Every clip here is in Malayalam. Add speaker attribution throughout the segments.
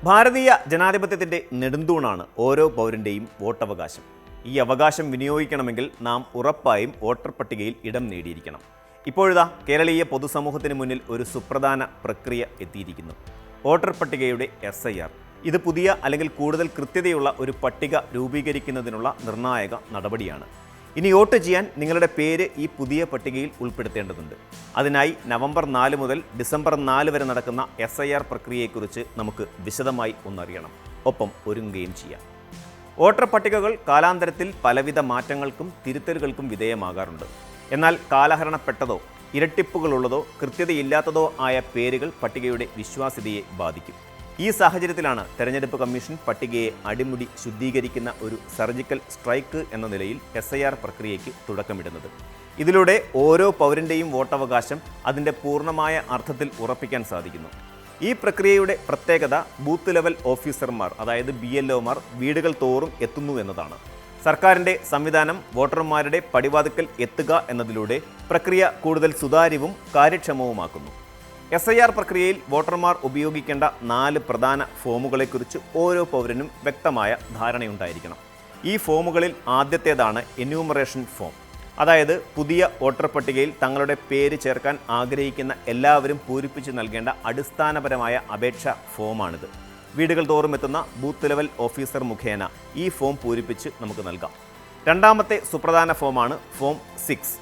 Speaker 1: ഭാരതീയ ജനാധിപത്യത്തിൻ്റെ നെടുന്തൂണാണ് ഓരോ പൗരൻ്റെയും വോട്ടവകാശം. ഈ അവകാശം വിനിയോഗിക്കണമെങ്കിൽ നാം ഉറപ്പായും വോട്ടർ പട്ടികയിൽ ഇടം നേടിയിരിക്കണം. ഇപ്പോഴിതാ കേരളീയ പൊതുസമൂഹത്തിന് മുന്നിൽ ഒരു സുപ്രധാന പ്രക്രിയ എത്തിയിരിക്കുന്നു. വോട്ടർ പട്ടികയുടെ SIR. ഇത് പുതിയ അല്ലെങ്കിൽ കൂടുതൽ കൃത്യതയുള്ള ഒരു പട്ടിക രൂപീകരിക്കുന്നതിനുള്ള നിർണായക നടപടിയാണ്. ഇനി വോട്ട് ചെയ്യാൻ നിങ്ങളുടെ പേര് ഈ പുതിയ പട്ടികയിൽ ഉൾപ്പെടുത്തേണ്ടതുണ്ട്. അതിനായി നവംബർ 4 മുതൽ ഡിസംബർ 4 വരെ നടക്കുന്ന SIR പ്രക്രിയയെക്കുറിച്ച് നമുക്ക് വിശദമായി ഒന്നറിയണം, ഒപ്പം ഒരുങ്ങുകയും ചെയ്യാം. വോട്ടർ പട്ടികകൾ കാലാന്തരത്തിൽ പലവിധ മാറ്റങ്ങൾക്കും തിരുത്തലുകൾക്കും വിധേയമാകാറുണ്ട്. എന്നാൽ കാലഹരണപ്പെട്ടതോ ഇരട്ടിപ്പുകളുള്ളതോ കൃത്യതയില്ലാത്തതോ ആയ പേരുകൾ പട്ടികയുടെ വിശ്വാസ്യതയെ ബാധിക്കും. ഈ സാഹചര്യത്തിലാണ് തെരഞ്ഞെടുപ്പ് കമ്മീഷൻ പട്ടികയെ അടിമുടി ശുദ്ധീകരിക്കുന്ന ഒരു സർജിക്കൽ സ്ട്രൈക്ക് എന്ന നിലയിൽ SIR പ്രക്രിയയ്ക്ക് തുടക്കമിടുന്നത്. ഇതിലൂടെ ഓരോ പൗരൻ്റെയും വോട്ടവകാശം അതിൻ്റെ പൂർണ്ണമായ അർത്ഥത്തിൽ ഉറപ്പിക്കാൻ സാധിക്കുന്നു. ഈ പ്രക്രിയയുടെ പ്രത്യേകത ബൂത്ത് ലെവൽ ഓഫീസർമാർ, അതായത് BLOമാർ വീടുകൾ തോറും എത്തുന്നു എന്നതാണ്. സർക്കാരിൻ്റെ സംവിധാനം വോട്ടർമാരുടെ പടിവാതിക്കൽ എത്തുക എന്നതിലൂടെ പ്രക്രിയ കൂടുതൽ സുതാര്യവും കാര്യക്ഷമവുമാക്കുന്നു. SIR പ്രക്രിയയിൽ വോട്ടർമാർ ഉപയോഗിക്കേണ്ട 4 പ്രധാന ഫോമുകളെക്കുറിച്ച് ഓരോ പൗരനും വ്യക്തമായ ധാരണയുണ്ടായിരിക്കണം. ഈ ഫോമുകളിൽ ആദ്യത്തേതാണ് എന്യൂമറേഷൻ ഫോം. അതായത് പുതിയ വോട്ടർ പട്ടികയിൽ തങ്ങളുടെ പേര് ചേർക്കാൻ ആഗ്രഹിക്കുന്ന എല്ലാവരും പൂരിപ്പിച്ച് നൽകേണ്ട അടിസ്ഥാനപരമായ അപേക്ഷാ ഫോമാണിത്. വീടുകൾ തോറും എത്തുന്ന ബൂത്ത് ലെവൽ ഓഫീസർ മുഖേന ഈ ഫോം പൂരിപ്പിച്ച് നമുക്ക് നൽകാം. രണ്ടാമത്തെ സുപ്രധാന ഫോമാണ് ഫോം 6.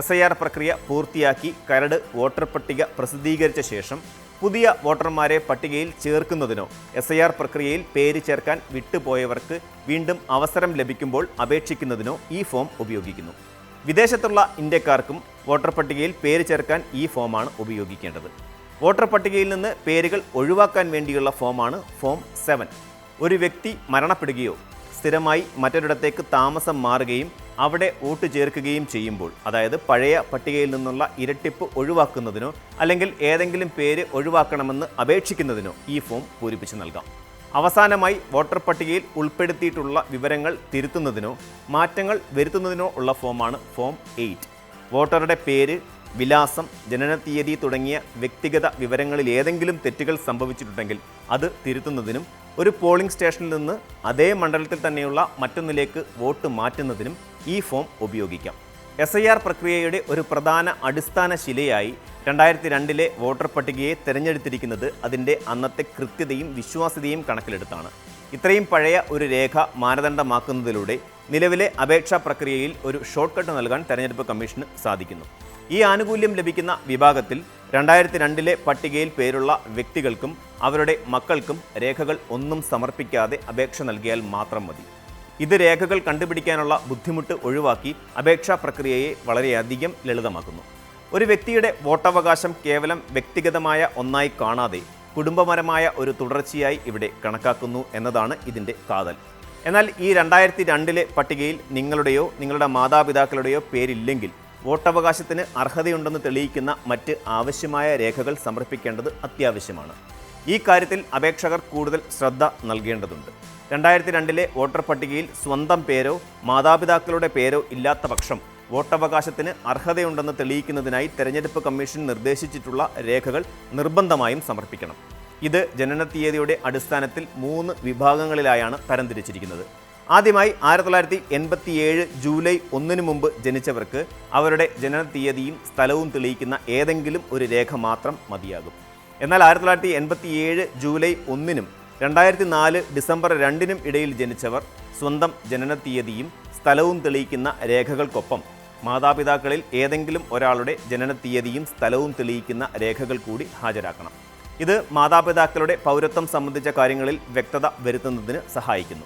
Speaker 1: SIR പ്രക്രിയ പൂർത്തിയാക്കി കരട് വോട്ടർ പട്ടിക പ്രസിദ്ധീകരിച്ച ശേഷം പുതിയ വോട്ടർമാരെ പട്ടികയിൽ ചേർക്കുന്നതിനോ SIR പ്രക്രിയയിൽ പേര് ചേർക്കാൻ വിട്ടുപോയവർക്ക് വീണ്ടും അവസരം ലഭിക്കുമ്പോൾ അപേക്ഷിക്കുന്നതിനോ ഈ ഫോം ഉപയോഗിക്കുന്നു. വിദേശത്തുള്ള ഇന്ത്യക്കാർക്കും വോട്ടർ പട്ടികയിൽ പേര് ചേർക്കാൻ ഈ ഫോമാണ് ഉപയോഗിക്കേണ്ടത്. വോട്ടർ പട്ടികയിൽ നിന്ന് പേരുകൾ ഒഴിവാക്കാൻ വേണ്ടിയുള്ള ഫോമാണ് ഫോം 7. ഒരു വ്യക്തി മരണപ്പെടുകയോ സ്ഥിരമായി മറ്റൊരിടത്തേക്ക് താമസം മാറുകയും അവിടെ വോട്ട് ചേർക്കുകയും ചെയ്യുമ്പോൾ, അതായത് പഴയ പട്ടികയിൽ നിന്നുള്ള ഇരട്ടിപ്പ് ഒഴിവാക്കുന്നതിനോ അല്ലെങ്കിൽ ഏതെങ്കിലും പേര് ഒഴിവാക്കണമെന്ന് അപേക്ഷിക്കുന്നതിനോ ഈ ഫോം പൂരിപ്പിച്ച് നൽകാം. അവസാനമായി വോട്ടർ പട്ടികയിൽ ഉൾപ്പെടുത്തിയിട്ടുള്ള വിവരങ്ങൾ തിരുത്തുന്നതിനോ മാറ്റങ്ങൾ വരുത്തുന്നതിനോ ഉള്ള ഫോമാണ് ഫോം 8. വോട്ടറുടെ പേര്, വിലാസം, ജനനത്തീയതി തുടങ്ങിയ വ്യക്തിഗത വിവരങ്ങളിൽ ഏതെങ്കിലും തെറ്റുകൾ സംഭവിച്ചിട്ടുണ്ടെങ്കിൽ അത് തിരുത്തുന്നതിനും ഒരു പോളിംഗ് സ്റ്റേഷനിൽ നിന്ന് അതേ മണ്ഡലത്തിൽ തന്നെയുള്ള മറ്റൊന്നിലേക്ക് വോട്ട് മാറ്റുന്നതിനും ഈ ഫോം ഉപയോഗിക്കാം. SIR പ്രക്രിയയുടെ ഒരു പ്രധാന അടിസ്ഥാന ശിലയായി 2002 വോട്ടർ പട്ടികയെ തിരഞ്ഞെടുത്തിരിക്കുന്നത് അതിൻ്റെ അന്നത്തെ കൃത്യതയും വിശ്വാസ്യതയും കണക്കിലെടുത്താണ്. ഇത്രയും പഴയ ഒരു രേഖ മാനദണ്ഡമാക്കുന്നതിലൂടെ നിലവിലെ അപേക്ഷാ പ്രക്രിയയിൽ ഒരു ഷോർട്ട് കട്ട് നൽകാൻ തെരഞ്ഞെടുപ്പ് കമ്മീഷന് സാധിക്കുന്നു. ഈ ആനുകൂല്യം ലഭിക്കുന്ന വിഭാഗത്തിൽ 2002 പട്ടികയിൽ പേരുള്ള വ്യക്തികൾക്കും അവരുടെ മക്കൾക്കും രേഖകൾ ഒന്നും സമർപ്പിക്കാതെ അപേക്ഷ നൽകിയാൽ മാത്രം മതി. ഇത് രേഖകൾ കണ്ടുപിടിക്കാനുള്ള ബുദ്ധിമുട്ട് ഒഴിവാക്കി അപേക്ഷാ പ്രക്രിയയെ വളരെയധികം ലളിതമാക്കുന്നു. ഒരു വ്യക്തിയുടെ വോട്ടവകാശം കേവലം വ്യക്തിഗതമായ ഒന്നായി കാണാതെ കുടുംബപരമായ ഒരു തുടർച്ചയായി ഇവിടെ കണക്കാക്കുന്നു എന്നതാണ് ഇതിൻ്റെ കാതൽ. എന്നാൽ ഈ 2002 പട്ടികയിൽ നിങ്ങളുടെയോ നിങ്ങളുടെ മാതാപിതാക്കളുടെയോ പേരില്ലെങ്കിൽ വോട്ടവകാശത്തിന് അർഹതയുണ്ടെന്ന് തെളിയിക്കുന്ന മറ്റ് ആവശ്യമായ രേഖകൾ സമർപ്പിക്കേണ്ടത് അത്യാവശ്യമാണ്. ഈ കാര്യത്തിൽ അപേക്ഷകർ കൂടുതൽ ശ്രദ്ധ നൽകേണ്ടതുണ്ട്. 2002 വോട്ടർ പട്ടികയിൽ സ്വന്തം പേരോ മാതാപിതാക്കളുടെ പേരോ ഇല്ലാത്ത പക്ഷം വോട്ടവകാശത്തിന് അർഹതയുണ്ടെന്ന് തെളിയിക്കുന്നതിനായി തെരഞ്ഞെടുപ്പ് കമ്മീഷൻ നിർദ്ദേശിച്ചിട്ടുള്ള രേഖകൾ നിർബന്ധമായും സമർപ്പിക്കണം. ഇത് ജനനത്തീയതിയുടെ അടിസ്ഥാനത്തിൽ 3 വിഭാഗങ്ങളിലായാണ് തരംതിരിച്ചിരിക്കുന്നത്. ആദ്യമായി 1987 ജൂലൈ 1 മുമ്പ് ജനിച്ചവർക്ക് അവരുടെ ജനനത്തീയതിയും സ്ഥലവും തെളിയിക്കുന്ന ഏതെങ്കിലും ഒരു രേഖ മാത്രം മതിയാകും. എന്നാൽ 1987 ജൂലൈ 1 2004 ഡിസംബർ 2 ഇടയിൽ ജനിച്ചവർ സ്വന്തം ജനനത്തീയതിയും സ്ഥലവും തെളിയിക്കുന്ന രേഖകൾക്കൊപ്പം മാതാപിതാക്കളിൽ ഏതെങ്കിലും ഒരാളുടെ ജനനത്തീയതിയും സ്ഥലവും തെളിയിക്കുന്ന രേഖകൾ കൂടി ഹാജരാക്കണം. ഇത് മാതാപിതാക്കളുടെ പൗരത്വം സംബന്ധിച്ച കാര്യങ്ങളിൽ വ്യക്തത വരുത്തുന്നതിന് സഹായിക്കുന്നു.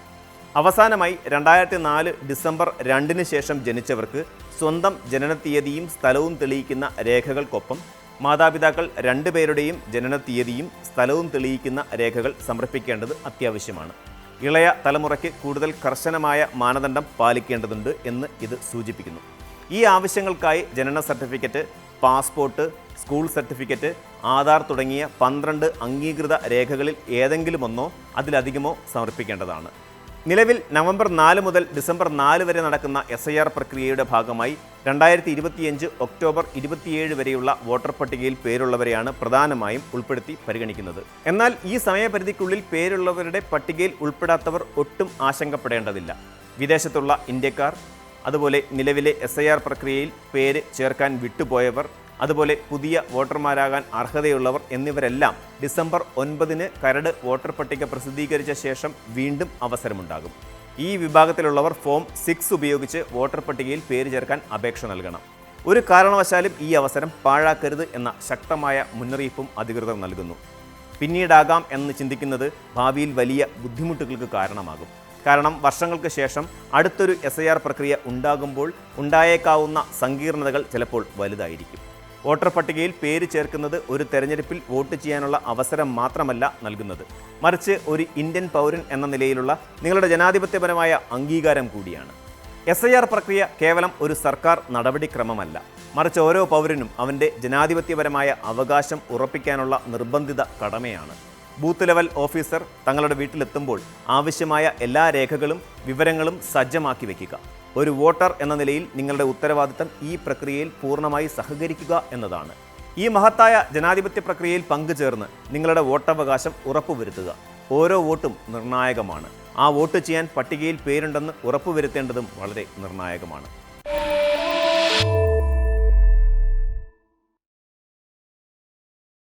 Speaker 1: അവസാനമായി 2004 ഡിസംബർ 2 ശേഷം ജനിച്ചവർക്ക് സ്വന്തം ജനനത്തീയതിയും സ്ഥലവും തെളിയിക്കുന്ന രേഖകൾക്കൊപ്പം മാതാപിതാക്കൾ 2 പേരുടെയും ജനനത്തീയതിയും സ്ഥലവും തെളിയിക്കുന്ന രേഖകൾ സമർപ്പിക്കേണ്ടത് അത്യാവശ്യമാണ്. ഇളയ തലമുറയ്ക്ക് കൂടുതൽ കർശനമായ മാനദണ്ഡം പാലിക്കേണ്ടതുണ്ട് എന്ന് ഇത് സൂചിപ്പിക്കുന്നു. ഈ ആവശ്യങ്ങൾക്കായി ജനന certificate, passport, school certificate, Aadhaar തുടങ്ങിയ 12 അംഗീകൃത രേഖകളിൽ ഏതെങ്കിലും ഒന്നോ അതിലധികമോ സമർപ്പിക്കേണ്ടതാണ്. നിലവിൽ നവംബർ 4 മുതൽ ഡിസംബർ 4 വരെ നടക്കുന്ന SIR പ്രക്രിയയുടെ ഭാഗമായി 2025 ഒക്ടോബർ 27 വരെയുള്ള വോട്ടർ പട്ടികയിൽ പേരുള്ളവരെയാണ് പ്രധാനമായും ഉൾപ്പെടുത്തി പരിഗണിക്കുന്നത്. എന്നാൽ ഈ സമയപരിധിക്കുള്ളിൽ പേരുള്ളവരുടെ പട്ടികയിൽ ഉൾപ്പെടാത്തവർ ഒട്ടും ആശങ്കപ്പെടേണ്ടതില്ല. വിദേശത്തുള്ള ഇന്ത്യക്കാർ, അതുപോലെ നിലവിലെ SIR പ്രക്രിയയിൽ പേര് ചേർക്കാൻ വിട്ടുപോയവർ, അതുപോലെ പുതിയ വോട്ടർമാരാകാൻ അർഹതയുള്ളവർ എന്നിവരെല്ലാം ഡിസംബർ 9 കരട് വോട്ടർ പട്ടിക പ്രസിദ്ധീകരിച്ച ശേഷം വീണ്ടും അവസരമുണ്ടാകും. ഈ വിഭാഗത്തിലുള്ളവർ ഫോം 6 ഉപയോഗിച്ച് വോട്ടർ പട്ടികയിൽ പേര് ചേർക്കാൻ അപേക്ഷ നൽകണം. ഒരു കാരണവശാലും ഈ അവസരം പാഴാക്കരുത് എന്ന ശക്തമായ മുന്നറിയിപ്പും അധികൃതർ നൽകുന്നു. പിന്നീടാകാം എന്ന് ചിന്തിക്കുന്നത് ഭാവിയിൽ വലിയ ബുദ്ധിമുട്ടുകൾക്ക് കാരണമാകും. കാരണം വർഷങ്ങൾക്ക് ശേഷം അടുത്തൊരു SIR പ്രക്രിയ ഉണ്ടാകുമ്പോൾ ഉണ്ടായേക്കാവുന്ന സങ്കീർണതകൾ ചിലപ്പോൾ വലുതായിരിക്കും. വോട്ടർ പട്ടികയിൽ പേര് ചേർക്കുന്നത് ഒരു തെരഞ്ഞെടുപ്പിൽ വോട്ട് ചെയ്യാനുള്ള അവസരം മാത്രമല്ല നൽകുന്നത്, മറിച്ച് ഒരു ഇന്ത്യൻ പൗരൻ എന്ന നിലയിലുള്ള നിങ്ങളുടെ ജനാധിപത്യപരമായ അംഗീകാരം കൂടിയാണ്. SIR പ്രക്രിയ കേവലം ഒരു സർക്കാർ നടപടിക്രമമല്ല, മറിച്ച് ഓരോ പൗരനും അവൻ്റെ ജനാധിപത്യപരമായ അവകാശം ഉറപ്പിക്കാനുള്ള നിർബന്ധിത കടമയാണ്. ബൂത്ത് ലെവൽ ഓഫീസർ തങ്ങളുടെ വീട്ടിലെത്തുമ്പോൾ ആവശ്യമായ എല്ലാ രേഖകളും വിവരങ്ങളും സജ്ജമാക്കി വയ്ക്കുക. ഒരു വോട്ടർ എന്ന നിലയിൽ നിങ്ങളുടെ ഉത്തരവാദിത്തം ഈ പ്രക്രിയയിൽ പൂർണ്ണമായി സഹകരിക്കുക എന്നതാണ്. ഈ മഹത്തായ ജനാധിപത്യ പ്രക്രിയയിൽ പങ്കുചേർന്ന് നിങ്ങളുടെ വോട്ടവകാശം ഉറപ്പുവരുത്തുക. ഓരോ വോട്ടും നിർണായകമാണ്. ആ വോട്ട് ചെയ്യാൻ പട്ടികയിൽ പേരുണ്ടെന്ന് ഉറപ്പുവരുത്തേണ്ടതും വളരെ നിർണായകമാണ്.